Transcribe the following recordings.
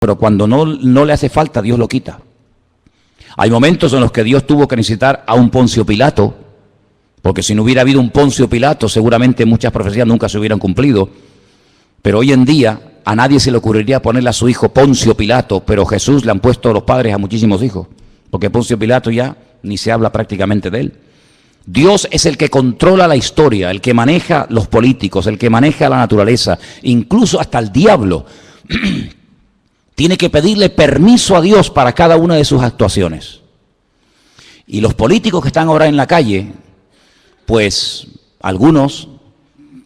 pero cuando no le hace falta, Dios lo quita. Hay momentos en los que Dios tuvo que necesitar a un Poncio Pilato, porque si no hubiera habido un Poncio Pilato, seguramente muchas profecías nunca se hubieran cumplido. Pero hoy en día a nadie se le ocurriría ponerle a su hijo Poncio Pilato, pero Jesús le han puesto los padres a muchísimos hijos, porque Poncio Pilato ya ni se habla prácticamente de él. Dios es el que controla la historia, el que maneja los políticos, el que maneja la naturaleza, incluso hasta el diablo tiene que pedirle permiso a Dios para cada una de sus actuaciones. Y los políticos que están ahora en la calle, pues algunos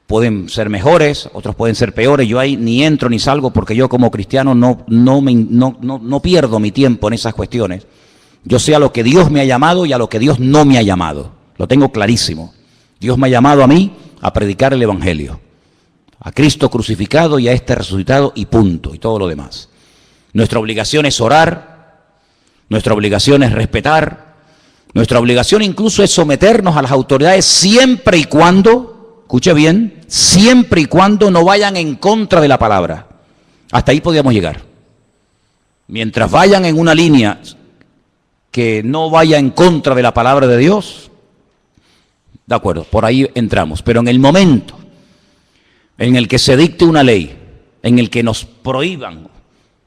pueden ser mejores, otros pueden ser peores. Yo ahí ni entro ni salgo porque yo como cristiano no pierdo mi tiempo en esas cuestiones. Yo sé a lo que Dios me ha llamado y a lo que Dios no me ha llamado. Lo tengo clarísimo. Dios me ha llamado a mí a predicar el Evangelio, a Cristo crucificado y a este resucitado y punto, y todo lo demás. Nuestra obligación es orar, nuestra obligación es respetar, nuestra obligación incluso es someternos a las autoridades siempre y cuando, escuche bien, siempre y cuando no vayan en contra de la palabra. Hasta ahí podíamos llegar. Mientras vayan en una línea que no vaya en contra de la palabra de Dios, de acuerdo, por ahí entramos. Pero en el momento en el que se dicte una ley, en el que nos prohíban,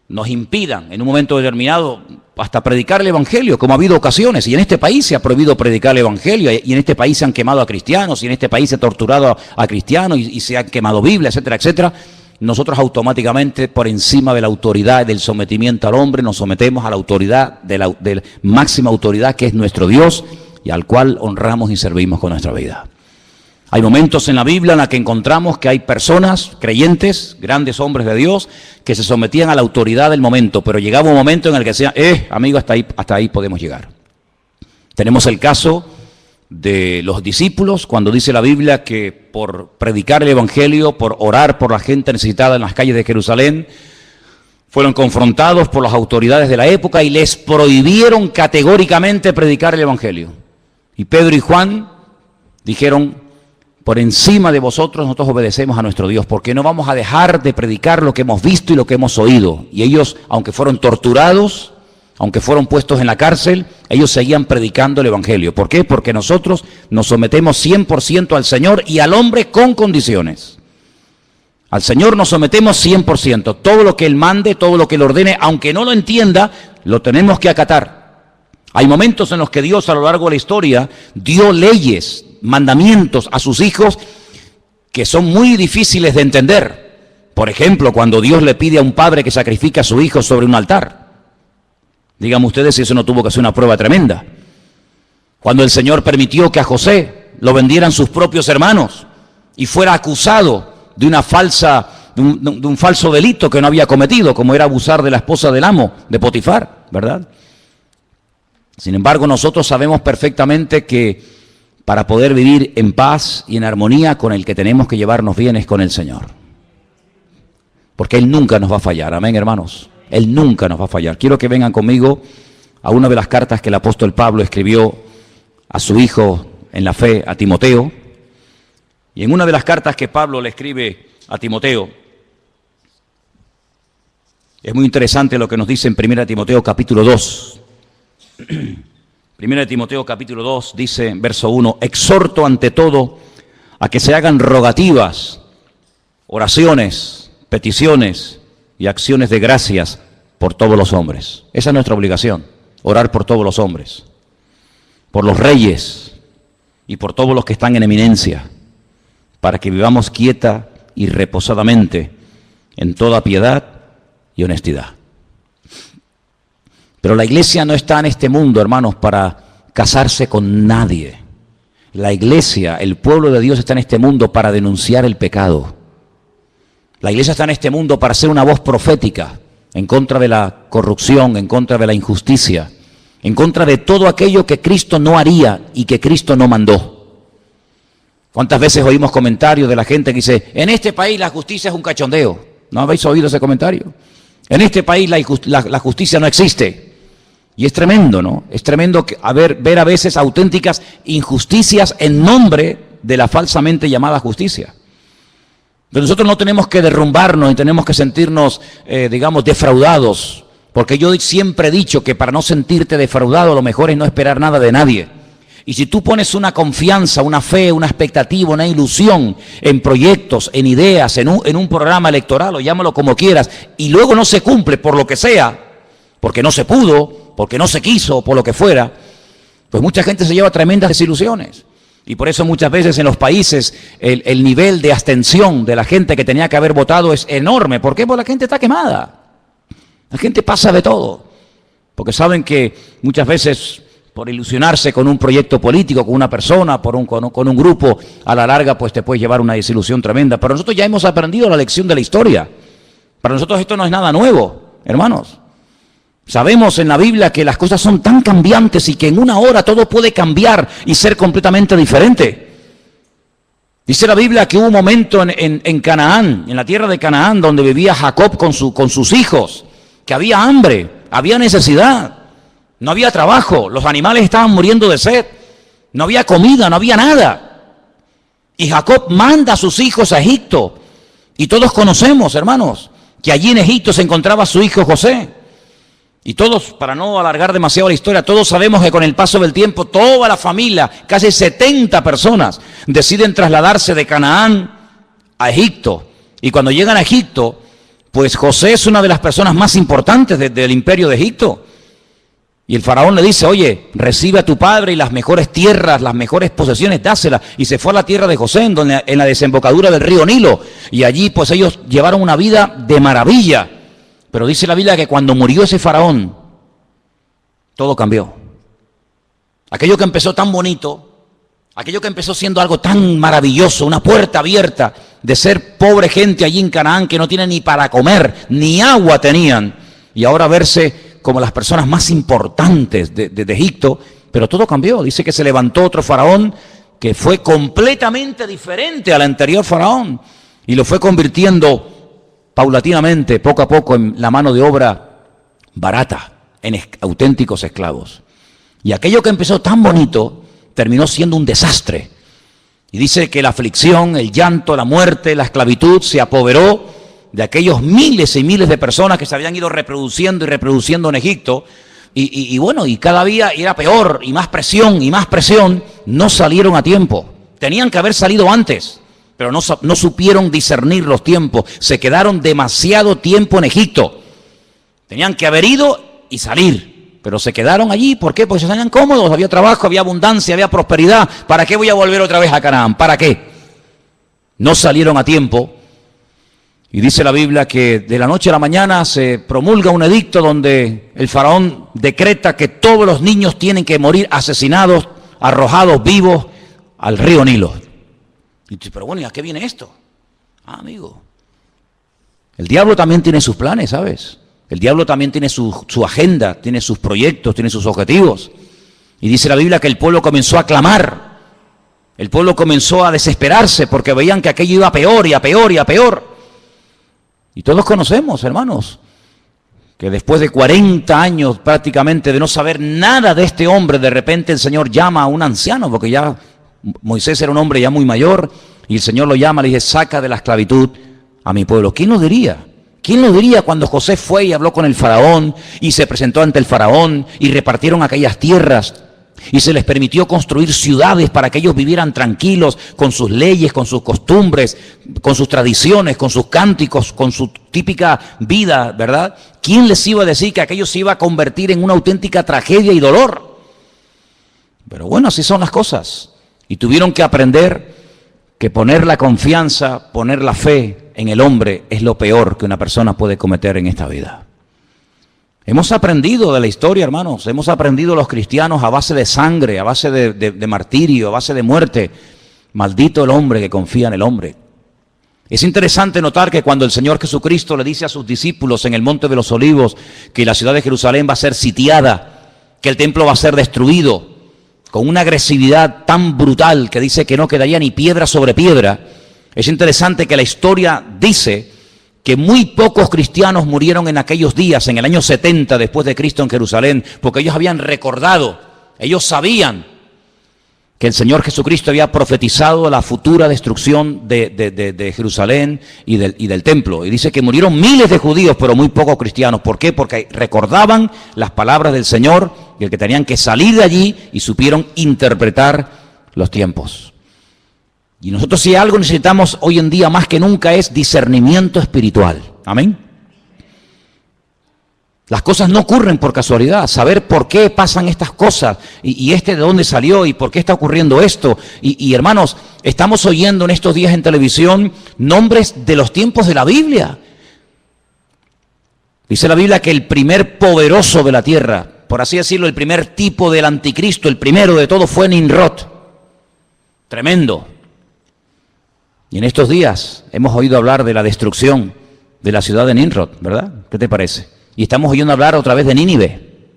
nos impidan en un momento determinado hasta predicar el Evangelio, como ha habido ocasiones, y en este país se ha prohibido predicar el Evangelio, y en este país se han quemado a cristianos, y en este país se ha torturado a cristianos, y se han quemado Biblia, etcétera, etcétera. Nosotros automáticamente, por encima de la autoridad y del sometimiento al hombre, nos sometemos a la autoridad, de la máxima autoridad que es nuestro Dios, y al cual honramos y servimos con nuestra vida. Hay momentos en la Biblia en la que encontramos que hay personas, creyentes, grandes hombres de Dios, que se sometían a la autoridad del momento, pero llegaba un momento en el que decían, amigo, hasta ahí podemos llegar. Tenemos el caso de los discípulos, cuando dice la Biblia que por predicar el Evangelio, por orar por la gente necesitada en las calles de Jerusalén, fueron confrontados por las autoridades de la época y les prohibieron categóricamente predicar el Evangelio. Y Pedro y Juan dijeron, por encima de vosotros nosotros obedecemos a nuestro Dios, porque no vamos a dejar de predicar lo que hemos visto y lo que hemos oído. Y ellos, aunque fueron torturados, aunque fueron puestos en la cárcel, ellos seguían predicando el Evangelio. ¿Por qué? Porque nosotros nos sometemos 100% al Señor y al hombre con condiciones. Al Señor nos sometemos 100%. Todo lo que Él mande, todo lo que Él ordene, aunque no lo entienda, lo tenemos que acatar. Hay momentos en los que Dios a lo largo de la historia dio leyes, mandamientos a sus hijos que son muy difíciles de entender. Por ejemplo, cuando Dios le pide a un padre que sacrifique a su hijo sobre un altar. Díganme ustedes si eso no tuvo que ser una prueba tremenda. Cuando el Señor permitió que a José lo vendieran sus propios hermanos y fuera acusado de un falso delito que no había cometido, como era abusar de la esposa del amo, de Potifar, ¿verdad? Sin embargo, nosotros sabemos perfectamente que para poder vivir en paz y en armonía, con el que tenemos que llevarnos bien es con el Señor. Porque Él nunca nos va a fallar, amén, hermanos. Él nunca nos va a fallar. Quiero que vengan conmigo a una de las cartas que el apóstol Pablo escribió a su hijo en la fe, a Timoteo. Y en una de las cartas que Pablo le escribe a Timoteo, es muy interesante lo que nos dice en 1 Timoteo capítulo 2. 1 Timoteo capítulo 2 dice, verso 1, exhorto ante todo a que se hagan rogativas, oraciones, peticiones y acciones de gracias por todos los hombres. Esa es nuestra obligación, orar por todos los hombres, por los reyes y por todos los que están en eminencia, para que vivamos quieta y reposadamente en toda piedad y honestidad. Pero la iglesia no está en este mundo, hermanos, para casarse con nadie. La iglesia, el pueblo de Dios está en este mundo para denunciar el pecado. La iglesia está en este mundo para ser una voz profética en contra de la corrupción, en contra de la injusticia, en contra de todo aquello que Cristo no haría y que Cristo no mandó. ¿Cuántas veces oímos comentarios de la gente que dice, en este país la justicia es un cachondeo? ¿No habéis oído ese comentario? En este país la justicia no existe. Y es tremendo, ¿no? Es tremendo ver a veces auténticas injusticias en nombre de la falsamente llamada justicia. Pero nosotros no tenemos que derrumbarnos y tenemos que sentirnos, digamos, defraudados. Porque yo siempre he dicho que para no sentirte defraudado lo mejor es no esperar nada de nadie. Y si tú pones una confianza, una fe, una expectativa, una ilusión en proyectos, en ideas, en un programa electoral, o llámalo como quieras, y luego no se cumple por lo que sea, porque no se pudo, porque no se quiso, por lo que fuera, pues mucha gente se lleva tremendas desilusiones. Y por eso muchas veces en los países el nivel de abstención de la gente que tenía que haber votado es enorme. ¿Por qué? Porque la gente está quemada. La gente pasa de todo. Porque saben que muchas veces por ilusionarse con un proyecto político, con una persona, con un grupo, a la larga pues te puede llevar una desilusión tremenda. Pero nosotros ya hemos aprendido la lección de la historia. Para nosotros esto no es nada nuevo, hermanos. Sabemos en la Biblia que las cosas son tan cambiantes y que en una hora todo puede cambiar y ser completamente diferente. Dice la Biblia que hubo un momento en Canaán, en la tierra de Canaán, donde vivía Jacob con sus hijos, que había hambre, había necesidad, no había trabajo, los animales estaban muriendo de sed, no había comida, no había nada. Y Jacob manda a sus hijos a Egipto. Y todos conocemos, hermanos, que allí en Egipto se encontraba su hijo José. Y todos, para no alargar demasiado la historia, todos sabemos que con el paso del tiempo, toda la familia, casi 70 personas, deciden trasladarse de Canaán a Egipto. Y cuando llegan a Egipto, pues José es una de las personas más importantes del imperio de Egipto. Y el faraón le dice, oye, recibe a tu padre y las mejores tierras, las mejores posesiones, dáselas. Y se fue a la tierra de José, en la desembocadura del río Nilo. Y allí pues ellos llevaron una vida de maravilla. Pero dice la Biblia que cuando murió ese faraón, todo cambió. Aquello que empezó tan bonito, aquello que empezó siendo algo tan maravilloso, una puerta abierta de ser pobre gente allí en Canaán que no tiene ni para comer, ni agua tenían, y ahora verse como las personas más importantes de Egipto, pero todo cambió. Dice que se levantó otro faraón que fue completamente diferente al anterior faraón y lo fue convirtiendo paulatinamente, poco a poco, en la mano de obra barata, en auténticos esclavos. Y aquello que empezó tan bonito terminó siendo un desastre. Y dice que la aflicción, el llanto, la muerte, la esclavitud se apoderó de aquellos miles y miles de personas que se habían ido reproduciendo y reproduciendo en Egipto. Y bueno, y cada día era peor, y más presión, no salieron a tiempo. Tenían que haber salido antes, pero no supieron discernir los tiempos. Se quedaron demasiado tiempo en Egipto. Tenían que haber ido y salir, pero se quedaron allí. ¿Por qué? Porque se salían cómodos, había trabajo, había abundancia, había prosperidad. ¿Para qué voy a volver otra vez a Canaán? ¿Para qué? No salieron a tiempo. Y dice la Biblia que de la noche a la mañana se promulga un edicto donde el faraón decreta que todos los niños tienen que morir asesinados, arrojados vivos al río Nilo. Y dice, pero bueno, ¿y a qué viene esto? Amigo, el diablo también tiene sus planes, ¿sabes? El diablo también tiene su agenda, tiene sus proyectos, tiene sus objetivos. Y dice la Biblia que el pueblo comenzó a clamar. El pueblo comenzó a desesperarse porque veían que aquello iba a peor y a peor y a peor. Y todos conocemos, hermanos, que después de 40 años prácticamente de no saber nada de este hombre, de repente el Señor llama a un anciano, porque ya Moisés era un hombre ya muy mayor, y el Señor lo llama, le dice, saca de la esclavitud a mi pueblo. ¿Quién lo diría? ¿Quién lo diría cuando José fue y habló con el faraón, y se presentó ante el faraón, y repartieron aquellas tierras, y se les permitió construir ciudades para que ellos vivieran tranquilos, con sus leyes, con sus costumbres, con sus tradiciones, con sus cánticos, con su típica vida, ¿verdad? ¿Quién les iba a decir que aquello se iba a convertir en una auténtica tragedia y dolor? Pero bueno, así son las cosas. Y tuvieron que aprender que poner la confianza, poner la fe en el hombre es lo peor que una persona puede cometer en esta vida. Hemos aprendido de la historia, hermanos, hemos aprendido los cristianos a base de sangre, a base de martirio, a base de muerte. Maldito el hombre que confía en el hombre. Es interesante notar que cuando el Señor Jesucristo le dice a sus discípulos en el Monte de los Olivos que la ciudad de Jerusalén va a ser sitiada, que el templo va a ser destruido, con una agresividad tan brutal que dice que no quedaría ni piedra sobre piedra, es interesante que la historia dice que muy pocos cristianos murieron en aquellos días, en el año 70 después de Cristo en Jerusalén, porque ellos habían recordado, ellos sabían que el Señor Jesucristo había profetizado la futura destrucción de Jerusalén y del templo. Y dice que murieron miles de judíos, pero muy pocos cristianos. ¿Por qué? Porque recordaban las palabras del Señor y el que tenían que salir de allí y supieron interpretar los tiempos. Y nosotros, si algo necesitamos hoy en día más que nunca, es discernimiento espiritual. Amén. Las cosas no ocurren por casualidad. Saber por qué pasan estas cosas y de dónde salió y por qué está ocurriendo esto. Y hermanos, estamos oyendo en estos días en televisión nombres de los tiempos de la Biblia. Dice la Biblia que el primer poderoso de la tierra, por así decirlo, el primer tipo del anticristo, el primero de todo fue Nimrod. Tremendo. Y en estos días hemos oído hablar de la destrucción de la ciudad de Nimrod, ¿verdad? ¿Qué te parece? Y estamos oyendo hablar otra vez de Nínive.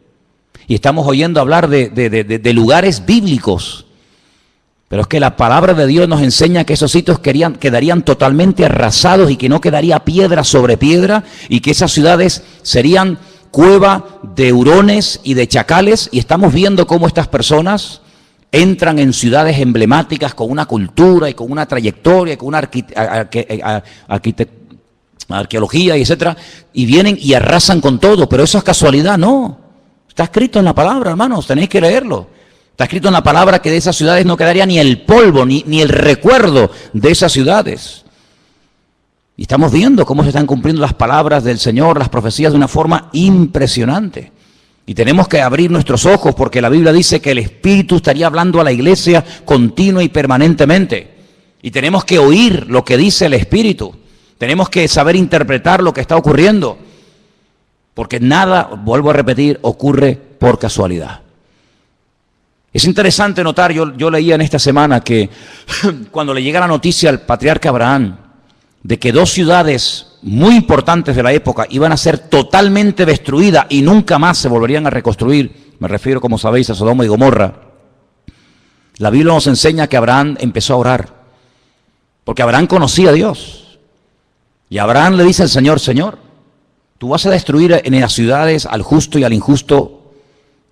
Y estamos oyendo hablar de lugares bíblicos. Pero es que la palabra de Dios nos enseña que esos sitios quedarían totalmente arrasados y que no quedaría piedra sobre piedra y que esas ciudades serían cueva de hurones y de chacales. Y estamos viendo cómo estas personas entran en ciudades emblemáticas con una cultura y con una trayectoria, con una arqueología y etcétera, y vienen y arrasan con todo. Pero eso es casualidad, no. Está escrito en la palabra, hermanos, tenéis que leerlo. Está escrito en la palabra que de esas ciudades no quedaría ni el polvo, ni el recuerdo de esas ciudades. Y estamos viendo cómo se están cumpliendo las palabras del Señor, las profecías, de una forma impresionante. Y tenemos que abrir nuestros ojos, porque la Biblia dice que el Espíritu estaría hablando a la iglesia continua y permanentemente. Y tenemos que oír lo que dice el Espíritu. Tenemos que saber interpretar lo que está ocurriendo. Porque nada, vuelvo a repetir, ocurre por casualidad. Es interesante notar, yo leía en esta semana que cuando le llega la noticia al patriarca Abraham de que dos ciudades muy importantes de la época iban a ser totalmente destruidas y nunca más se volverían a reconstruir, me refiero, como sabéis, a Sodoma y Gomorra, la Biblia nos enseña que Abraham empezó a orar, porque Abraham conocía a Dios. Y Abraham le dice al Señor: Señor, tú vas a destruir en las ciudades al justo y al injusto.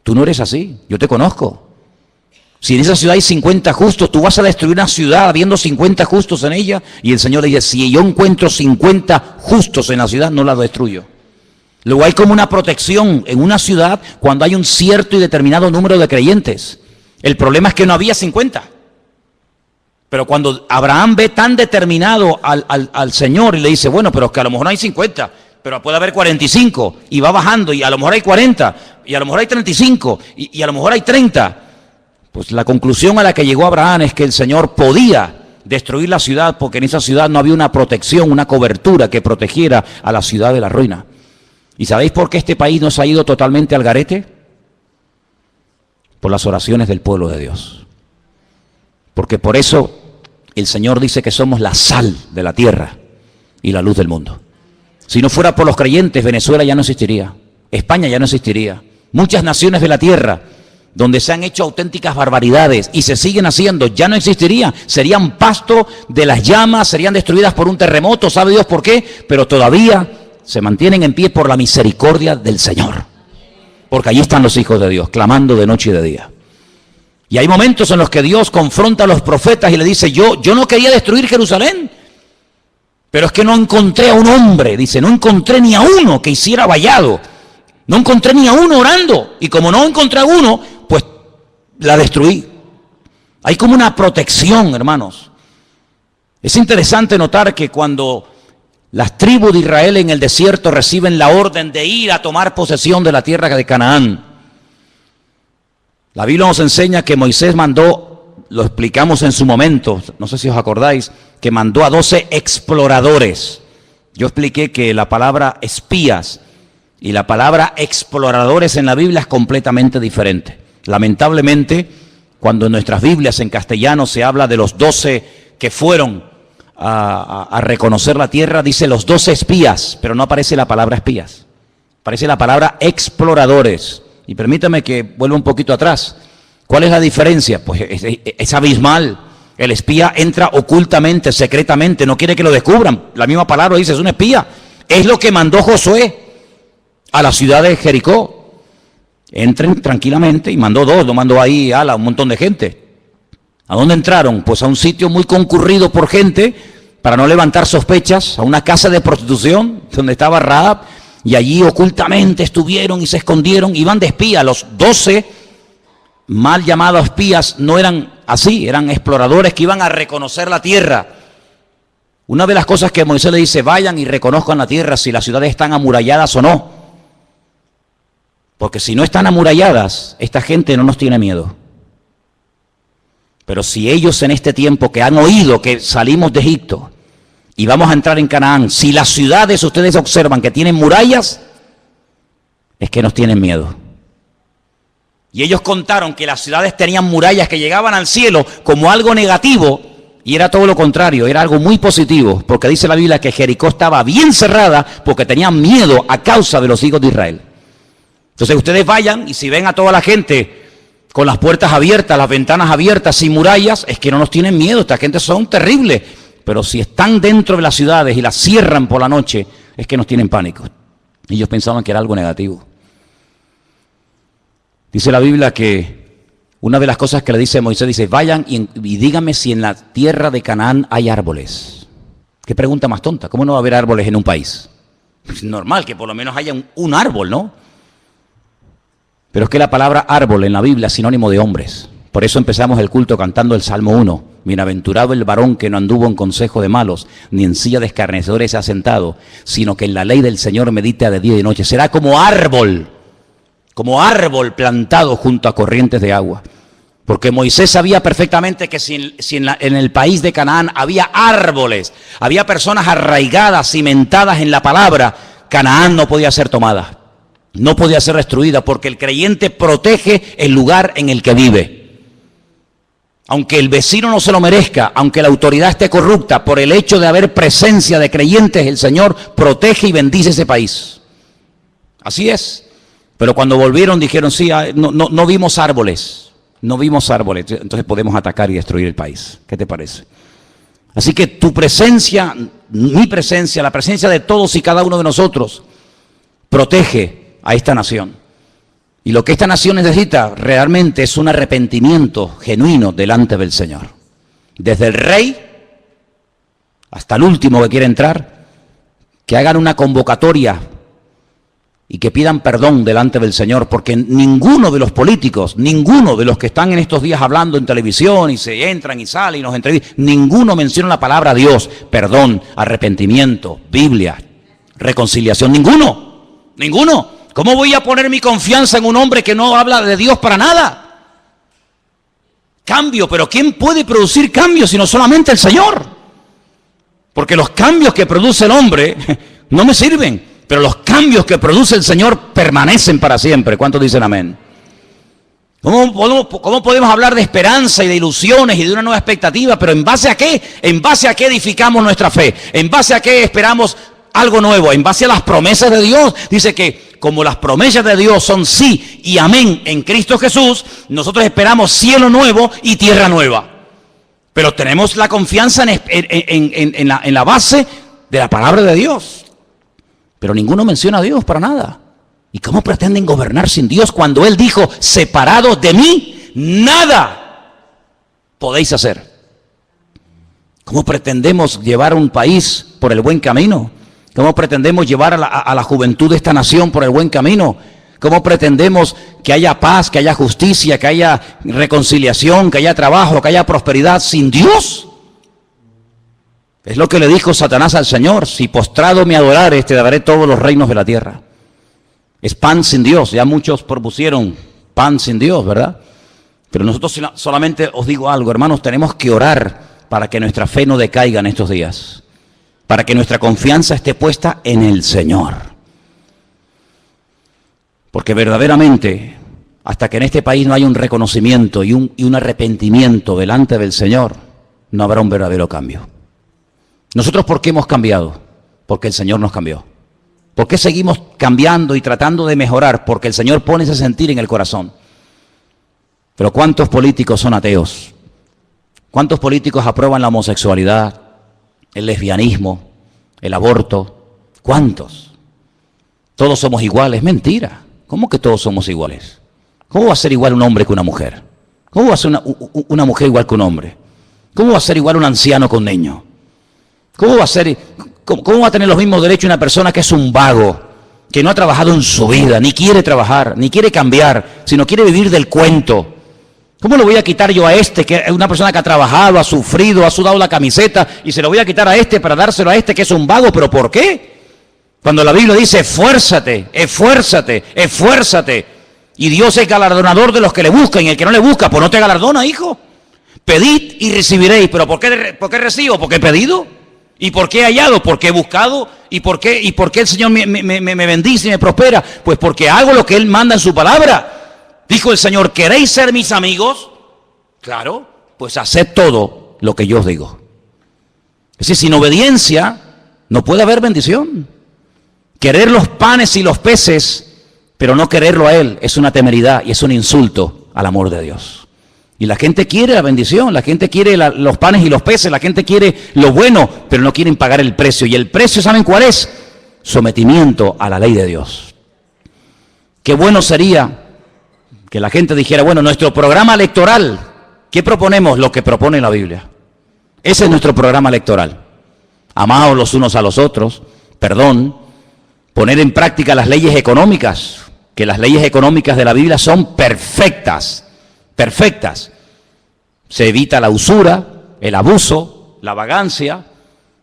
Tú no eres así, yo te conozco. Si en esa ciudad hay 50 justos, tú vas a destruir una ciudad habiendo 50 justos en ella. Y el Señor le dice: si yo encuentro 50 justos en la ciudad, no la destruyo. Luego hay como una protección en una ciudad cuando hay un cierto y determinado número de creyentes. El problema es que no había 50. Pero cuando Abraham ve tan determinado al Señor y le dice: bueno, pero es que a lo mejor no hay 50, pero puede haber 45, y va bajando, y a lo mejor hay 40, y a lo mejor hay 35, y a lo mejor hay 30. Pues la conclusión a la que llegó Abraham es que el Señor podía destruir la ciudad, porque en esa ciudad no había una protección, una cobertura que protegiera a la ciudad de la ruina. ¿Y sabéis por qué este país no se ha ido totalmente al garete? Por las oraciones del pueblo de Dios. Porque por eso el Señor dice que somos la sal de la tierra y la luz del mundo. Si no fuera por los creyentes, Venezuela ya no existiría, España ya no existiría, muchas naciones de la tierra donde se han hecho auténticas barbaridades y se siguen haciendo, ya no existirían, serían pasto de las llamas, serían destruidas por un terremoto, ¿sabe Dios por qué? Pero todavía se mantienen en pie por la misericordia del Señor, porque allí están los hijos de Dios, clamando de noche y de día. Y hay momentos en los que Dios confronta a los profetas y le dice: yo no quería destruir Jerusalén, pero es que no encontré a un hombre, dice, no encontré ni a uno que hiciera vallado, no encontré ni a uno orando, y como no encontré a uno, pues la destruí. Hay como una protección, hermanos. Es interesante notar que cuando las tribus de Israel en el desierto reciben la orden de ir a tomar posesión de la tierra de Canaán, la Biblia nos enseña que Moisés mandó, lo explicamos en su momento, no sé si os acordáis, que mandó a 12 exploradores. Yo expliqué que la palabra espías y la palabra exploradores en la Biblia es completamente diferente. Lamentablemente, cuando en nuestras Biblias en castellano se habla de los 12 que fueron a reconocer la tierra, dice los 12 espías, pero no aparece la palabra espías, aparece la palabra exploradores. Y permítame que vuelva un poquito atrás. ¿Cuál es la diferencia? Pues es abismal. El espía entra ocultamente, secretamente, no quiere que lo descubran. La misma palabra dice, es un espía. Es lo que mandó Josué a la ciudad de Jericó. Entren tranquilamente, y mandó 2, no mandó ahí a un montón de gente. ¿A dónde entraron? Pues a un sitio muy concurrido por gente para no levantar sospechas, a una casa de prostitución donde estaba Rahab, y allí ocultamente estuvieron y se escondieron, iban de espía. Los 12 mal llamados espías no eran así, eran exploradores que iban a reconocer la tierra. Una de las cosas que Moisés le dice, vayan y reconozcan la tierra si las ciudades están amuralladas o no. Porque si no están amuralladas, esta gente no nos tiene miedo. Pero si ellos en este tiempo que han oído que salimos de Egipto y vamos a entrar en Canaán, si las ciudades ustedes observan que tienen murallas, es que nos tienen miedo. Y ellos contaron que las ciudades tenían murallas que llegaban al cielo como algo negativo, y era todo lo contrario, era algo muy positivo, porque dice la Biblia que Jericó estaba bien cerrada porque tenían miedo a causa de los hijos de Israel. Entonces ustedes vayan y si ven a toda la gente con las puertas abiertas, las ventanas abiertas, sin murallas, es que no nos tienen miedo, esta gente son terribles. Pero si están dentro de las ciudades y las cierran por la noche, es que nos tienen pánico. Ellos pensaban que era algo negativo. Dice la Biblia que una de las cosas que le dice Moisés, dice, vayan y díganme si en la tierra de Canaán hay árboles. ¿Qué pregunta más tonta? ¿Cómo no va a haber árboles en un país? Es normal que por lo menos haya un árbol, ¿no? Pero es que la palabra árbol en la Biblia es sinónimo de hombres. Por eso empezamos el culto cantando el Salmo 1. Bienaventurado el varón que no anduvo en consejo de malos, ni en silla de escarnecedores se ha sentado, sino que en la ley del Señor medita de día y de noche. Será como árbol plantado junto a corrientes de agua. Porque Moisés sabía perfectamente que si en el país de Canaán había árboles, había personas arraigadas, cimentadas en la palabra, Canaán no podía ser tomada. No podía ser destruida porque el creyente protege el lugar en el que vive. Aunque el vecino no se lo merezca, aunque la autoridad esté corrupta, por el hecho de haber presencia de creyentes, el Señor protege y bendice ese país. Así es. Pero cuando volvieron dijeron, sí, no vimos árboles. No vimos árboles. Entonces podemos atacar y destruir el país. ¿Qué te parece? Así que tu presencia, mi presencia, la presencia de todos y cada uno de nosotros, protege a esta nación. Y lo que esta nación necesita realmente es un arrepentimiento genuino delante del Señor. Desde el rey hasta el último que quiere entrar, que hagan una convocatoria y que pidan perdón delante del Señor, porque ninguno de los políticos, ninguno de los que están en estos días hablando en televisión y se entran y salen y nos entrevistan, ninguno menciona la palabra Dios, perdón, arrepentimiento, Biblia, reconciliación, ninguno. ¿Cómo voy a poner mi confianza en un hombre que no habla de Dios para nada? Cambio, pero ¿quién puede producir cambios sino solamente el Señor? Porque los cambios que produce el hombre no me sirven, pero los cambios que produce el Señor permanecen para siempre. ¿Cuántos dicen amén? ¿Cómo podemos hablar de esperanza y de ilusiones y de una nueva expectativa? ¿Pero en base a qué? ¿En base a qué edificamos nuestra fe? ¿En base a qué esperamos algo nuevo? En base a las promesas de Dios. Dice que como las promesas de Dios son sí y amén en Cristo Jesús, nosotros esperamos cielo nuevo y tierra nueva. Pero tenemos la confianza en la base de la palabra de Dios. Pero ninguno menciona a Dios para nada. ¿Y cómo pretenden gobernar sin Dios cuando Él dijo, separados de mí, nada podéis hacer? ¿Cómo pretendemos llevar un país por el buen camino? ¿Cómo pretendemos llevar a la juventud de esta nación por el buen camino? ¿Cómo pretendemos que haya paz, que haya justicia, que haya reconciliación, que haya trabajo, que haya prosperidad sin Dios? Es lo que le dijo Satanás al Señor: si postrado me adorares, te daré todos los reinos de la tierra. Es pan sin Dios. Ya muchos propusieron pan sin Dios, ¿verdad? Pero nosotros solamente os digo algo, hermanos, tenemos que orar para que nuestra fe no decaiga en estos días, para que nuestra confianza esté puesta en el Señor. Porque verdaderamente, hasta que en este país no haya un reconocimiento y un arrepentimiento delante del Señor, no habrá un verdadero cambio. ¿Nosotros por qué hemos cambiado? Porque el Señor nos cambió. ¿Por qué seguimos cambiando y tratando de mejorar? Porque el Señor pone ese sentir en el corazón. Pero ¿cuántos políticos son ateos? ¿Cuántos políticos aprueban la homosexualidad, el lesbianismo, el aborto? ¿Cuántos? Todos somos iguales. Mentira. ¿Cómo que todos somos iguales? ¿Cómo va a ser igual un hombre que una mujer? ¿Cómo va a ser una mujer igual que un hombre? ¿Cómo va a ser igual un anciano con niño? ¿Cómo va a tener los mismos derechos una persona que es un vago, que no ha trabajado en su vida, ni quiere trabajar, ni quiere cambiar, sino quiere vivir del cuento? ¿Cómo le voy a quitar yo a este, que es una persona que ha trabajado, ha sufrido, ha sudado la camiseta, y se lo voy a quitar a este para dárselo a este que es un vago? ¿Pero por qué? Cuando la Biblia dice, esfuérzate, esfuérzate, esfuérzate, y Dios es galardonador de los que le buscan, y el que no le busca, pues no te galardona, hijo. Pedid y recibiréis. ¿Pero por qué recibo? Porque he pedido. ¿Y por qué he hallado? Porque he buscado. ¿Y por qué el Señor me bendice y me prospera? Pues porque hago lo que Él manda en su palabra. Dijo el Señor, ¿queréis ser mis amigos? Claro, pues haced todo lo que yo os digo. Es decir, sin obediencia no puede haber bendición. Querer los panes y los peces, pero no quererlo a Él, es una temeridad y es un insulto al amor de Dios. Y la gente quiere la bendición, la gente quiere los panes y los peces, la gente quiere lo bueno, pero no quieren pagar el precio. Y el precio, ¿saben cuál es? Sometimiento a la ley de Dios. Qué bueno sería que la gente dijera, bueno, nuestro programa electoral, ¿qué proponemos? Lo que propone la Biblia. Ese es nuestro programa electoral. Amaos los unos a los otros, perdón, poner en práctica las leyes económicas, que las leyes económicas de la Biblia son perfectas, perfectas. Se evita la usura, el abuso, la vagancia.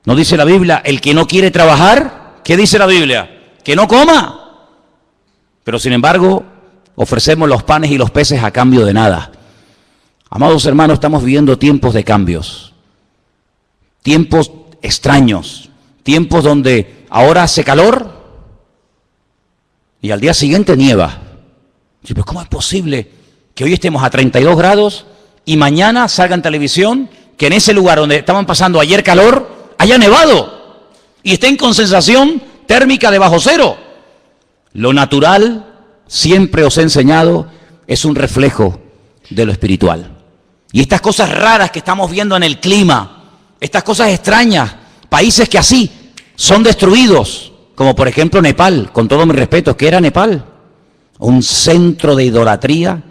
¿No dice la Biblia, el que no quiere trabajar? ¿Qué dice la Biblia? Que no coma. Pero sin embargo, ofrecemos los panes y los peces a cambio de nada. Amados hermanos, estamos viviendo tiempos de cambios, tiempos extraños, tiempos donde ahora hace calor y al día siguiente nieva. Pero ¿cómo es posible que hoy estemos a 32 grados y mañana salga en televisión que en ese lugar donde estaban pasando ayer calor haya nevado y estén con sensación térmica de bajo cero? Lo natural, siempre os he enseñado, es un reflejo de lo espiritual. Y estas cosas raras que estamos viendo en el clima, estas cosas extrañas, países que así son destruidos, como por ejemplo Nepal, con todo mi respeto, ¿qué era Nepal? Un centro de idolatría,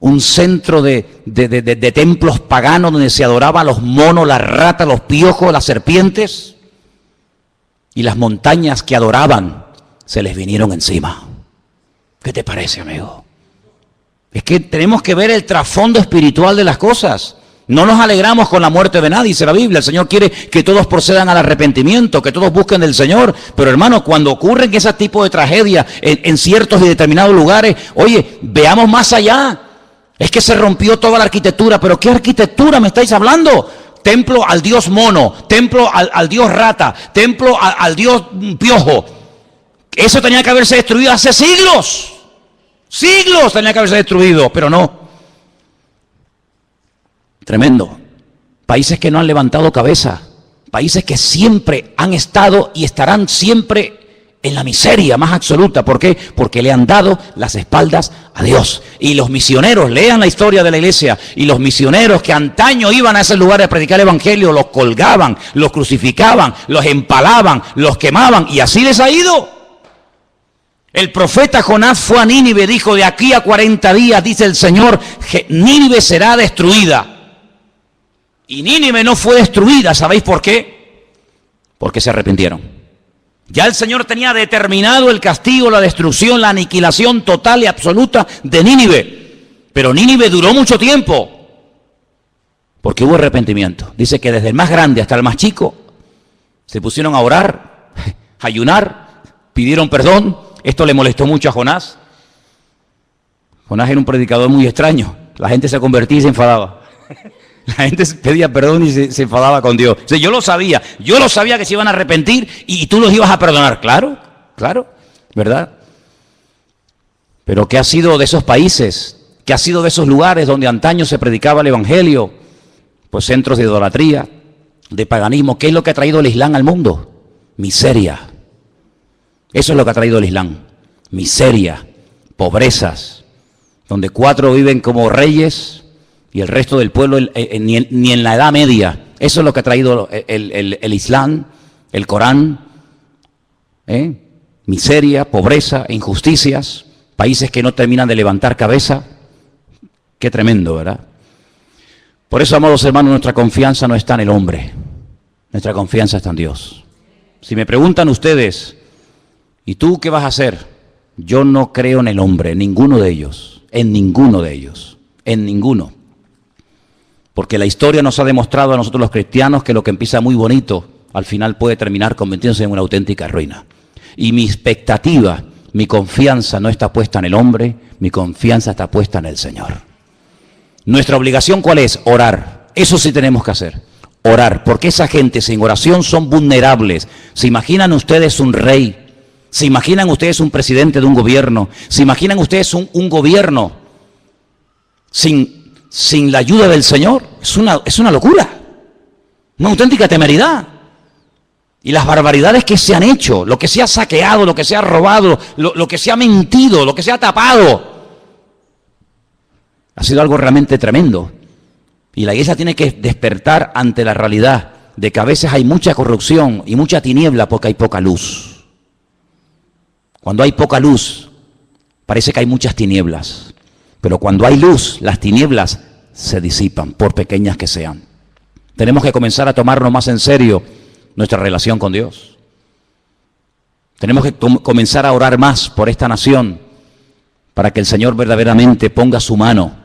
un centro de templos paganos donde se adoraban los monos, las ratas, los piojos, las serpientes, y las montañas que adoraban se les vinieron encima. ¿Qué te parece, amigo? Es que tenemos que ver el trasfondo espiritual de las cosas. No nos alegramos con la muerte de nadie, dice la Biblia. El Señor quiere que todos procedan al arrepentimiento, que todos busquen del Señor. Pero hermano, cuando ocurren ese tipo de tragedias en ciertos y determinados lugares, oye, veamos más allá. Es que se rompió toda la arquitectura. ¿Pero qué arquitectura me estáis hablando? Templo al dios mono, templo al dios rata, templo al dios piojo. Eso tenía que haberse destruido hace siglos. Siglos tenía que haberse destruido, pero no. Tremendo. Países que no han levantado cabeza. Países que siempre han estado y estarán siempre en la miseria más absoluta. ¿Por qué? Porque le han dado las espaldas a Dios. Y los misioneros, lean la historia de la iglesia, y los misioneros que antaño iban a ese lugar a predicar el evangelio, los colgaban, los crucificaban, los empalaban, los quemaban, y así les ha ido. El profeta Jonás fue a Nínive, dijo, de aquí a 40 días, dice el Señor, Nínive será destruida. Y Nínive no fue destruida, ¿sabéis por qué? Porque se arrepintieron. Ya el Señor tenía determinado el castigo, la destrucción, la aniquilación total y absoluta de Nínive. Pero Nínive duró mucho tiempo, porque hubo arrepentimiento. Dice que desde el más grande hasta el más chico se pusieron a orar, a ayunar, pidieron perdón. Esto le molestó mucho a Jonás. Jonás era un predicador muy extraño. La gente se convertía y se enfadaba. La gente pedía perdón y se enfadaba con Dios. O sea, yo lo sabía que se iban a arrepentir y tú los ibas a perdonar. Claro, ¿verdad? Pero ¿qué ha sido de esos países? ¿Qué ha sido de esos lugares donde antaño se predicaba el evangelio? Pues centros de idolatría, de paganismo. ¿Qué es lo que ha traído el Islam al mundo? Miseria. Eso es lo que ha traído el Islam. Miseria, pobrezas, donde 4 viven como reyes y el resto del pueblo ni en la Edad Media. Eso es lo que ha traído el Islam, el Corán. Miseria, pobreza, injusticias, países que no terminan de levantar cabeza. Qué tremendo, ¿verdad? Por eso, amados hermanos, nuestra confianza no está en el hombre. Nuestra confianza está en Dios. Si me preguntan ustedes, ¿y tú qué vas a hacer? Yo no creo en el hombre, en ninguno de ellos, en ninguno. Porque la historia nos ha demostrado a nosotros los cristianos que lo que empieza muy bonito, al final puede terminar convirtiéndose en una auténtica ruina. Y mi expectativa, mi confianza no está puesta en el hombre, mi confianza está puesta en el Señor. Nuestra obligación, ¿cuál es? Orar. Eso sí tenemos que hacer. Orar, porque esa gente sin oración son vulnerables. ¿Se imaginan ustedes un rey? ¿Se imaginan ustedes un presidente de un gobierno? ¿Se imaginan ustedes un gobierno sin la ayuda del Señor? Es una locura, una auténtica temeridad. Y las barbaridades que se han hecho, lo que se ha saqueado, lo que se ha robado, lo que se ha mentido, lo que se ha tapado, ha sido algo realmente tremendo. Y la iglesia tiene que despertar ante la realidad de que a veces hay mucha corrupción y mucha tiniebla porque hay poca luz. Cuando hay poca luz, parece que hay muchas tinieblas. Pero cuando hay luz, las tinieblas se disipan, por pequeñas que sean. Tenemos que comenzar a tomarnos más en serio nuestra relación con Dios. Tenemos que comenzar a orar más por esta nación para que el Señor verdaderamente ponga su mano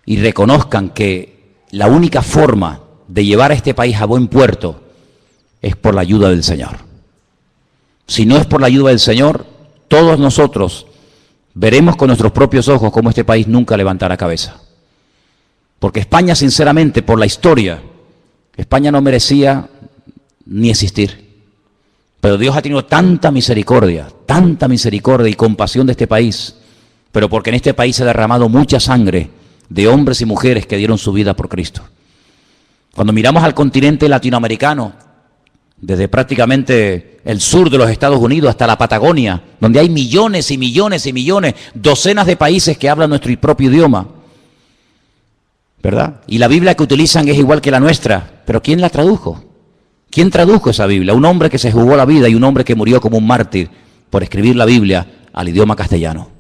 y reconozcan que la única forma de llevar a este país a buen puerto es por la ayuda del Señor. Si no es por la ayuda del Señor, todos nosotros veremos con nuestros propios ojos cómo este país nunca levantará cabeza. Porque España, sinceramente, por la historia, España no merecía ni existir. Pero Dios ha tenido tanta misericordia y compasión de este país, pero porque en este país se ha derramado mucha sangre de hombres y mujeres que dieron su vida por Cristo. Cuando miramos al continente latinoamericano, desde prácticamente el sur de los Estados Unidos hasta la Patagonia, donde hay millones y millones y millones, docenas de países que hablan nuestro propio idioma, ¿verdad? Y la Biblia que utilizan es igual que la nuestra, pero ¿quién la tradujo? ¿Quién tradujo esa Biblia? Un hombre que se jugó la vida y un hombre que murió como un mártir por escribir la Biblia al idioma castellano.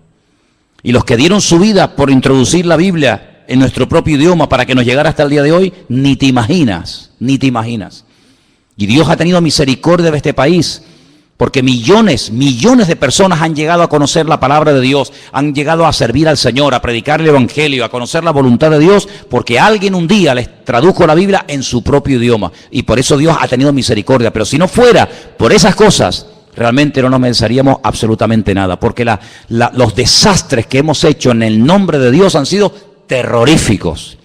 Y los que dieron su vida por introducir la Biblia en nuestro propio idioma para que nos llegara hasta el día de hoy, ni te imaginas. Y Dios ha tenido misericordia de este país, porque millones de personas han llegado a conocer la palabra de Dios, han llegado a servir al Señor, a predicar el Evangelio, a conocer la voluntad de Dios, porque alguien un día les tradujo la Biblia en su propio idioma. Y por eso Dios ha tenido misericordia. Pero si no fuera por esas cosas, realmente no nos mereceríamos absolutamente nada, porque los desastres que hemos hecho en el nombre de Dios han sido terroríficos.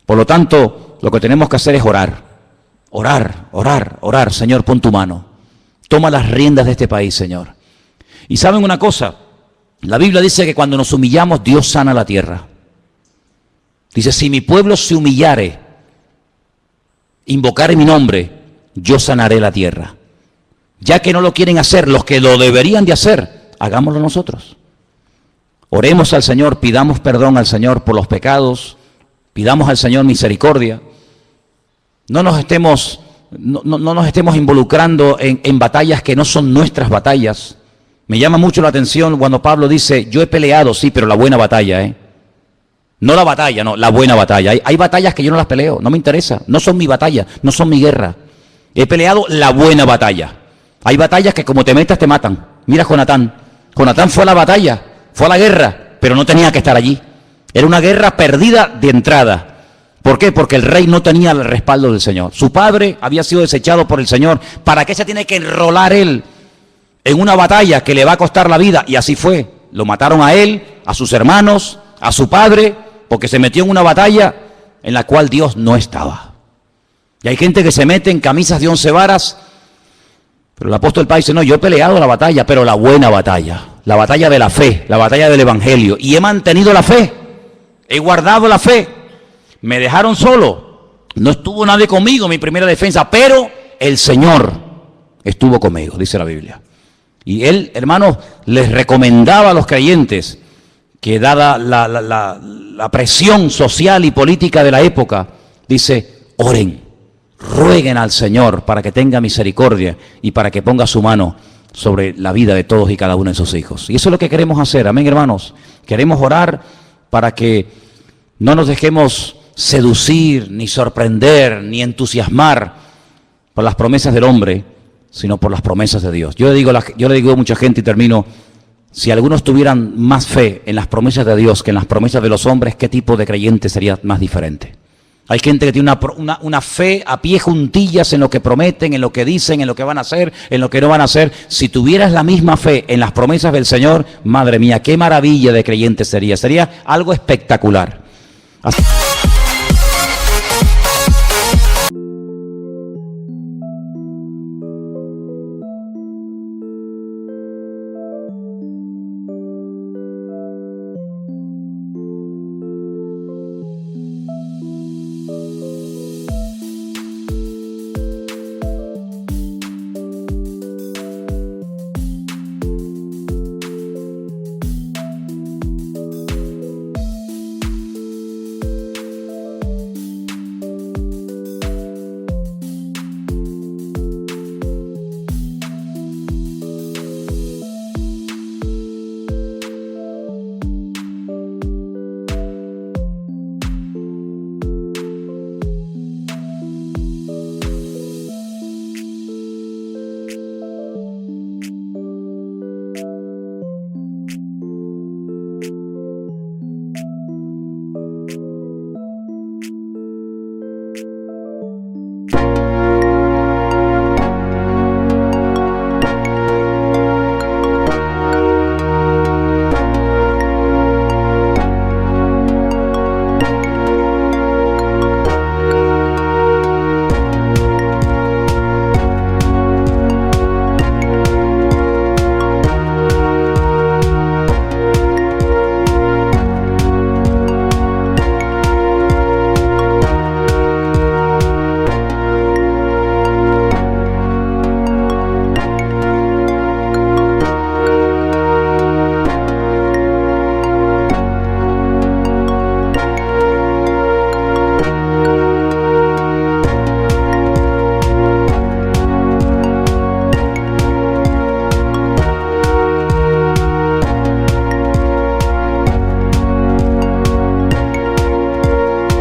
Por lo tanto, lo que tenemos que hacer es orar. Orar. Señor, pon tu mano. Toma las riendas de este país, Señor. Y ¿saben una cosa? La Biblia dice que cuando nos humillamos, Dios sana la tierra. Dice, si mi pueblo se humillare, invocare mi nombre, yo sanaré la tierra. Ya que no lo quieren hacer los que lo deberían de hacer, hagámoslo nosotros. Oremos al Señor, pidamos perdón al Señor por los pecados, pidamos al Señor misericordia. No nos estemos involucrando en batallas que no son nuestras batallas. Me llama mucho la atención cuando Pablo dice, yo he peleado, sí, pero la buena batalla, No la batalla, no, la buena batalla. Hay batallas que yo no las peleo, no me interesa, no son mi batalla, no son mi guerra. He peleado la buena batalla. Hay batallas que como te metas te matan. Mira Jonatán. Jonatán fue a la batalla, fue a la guerra, pero no tenía que estar allí. Era una guerra perdida de entrada. ¿Por qué? Porque el rey no tenía el respaldo del Señor. Su padre había sido desechado por el Señor. ¿Para qué se tiene que enrolar él en una batalla que le va a costar la vida? Y así fue. Lo mataron a él, a sus hermanos, a su padre, porque se metió en una batalla en la cual Dios no estaba. Y hay gente que se mete en camisas de 11 varas, pero el apóstol Pablo dice, no, yo he peleado la batalla, pero la buena batalla, la batalla de la fe, la batalla del Evangelio, y he mantenido la fe, he guardado la fe. Me dejaron solo, no estuvo nadie conmigo en mi primera defensa, pero el Señor estuvo conmigo, dice la Biblia. Y él, hermanos, les recomendaba a los creyentes que dada la presión social y política de la época, dice, oren, rueguen al Señor para que tenga misericordia y para que ponga su mano sobre la vida de todos y cada uno de sus hijos. Y eso es lo que queremos hacer, amén, hermanos. Queremos orar para que no nos dejemos seducir, ni sorprender, ni entusiasmar por las promesas del hombre, sino por las promesas de Dios. Yo le digo a mucha gente, y termino, si algunos tuvieran más fe en las promesas de Dios que en las promesas de los hombres, ¿qué tipo de creyente sería más diferente? Hay gente que tiene una fe a pie juntillas en lo que prometen, en lo que dicen, en lo que van a hacer, en lo que no van a hacer. Si tuvieras la misma fe en las promesas del Señor, madre mía, qué maravilla de creyente sería. Sería algo espectacular. Así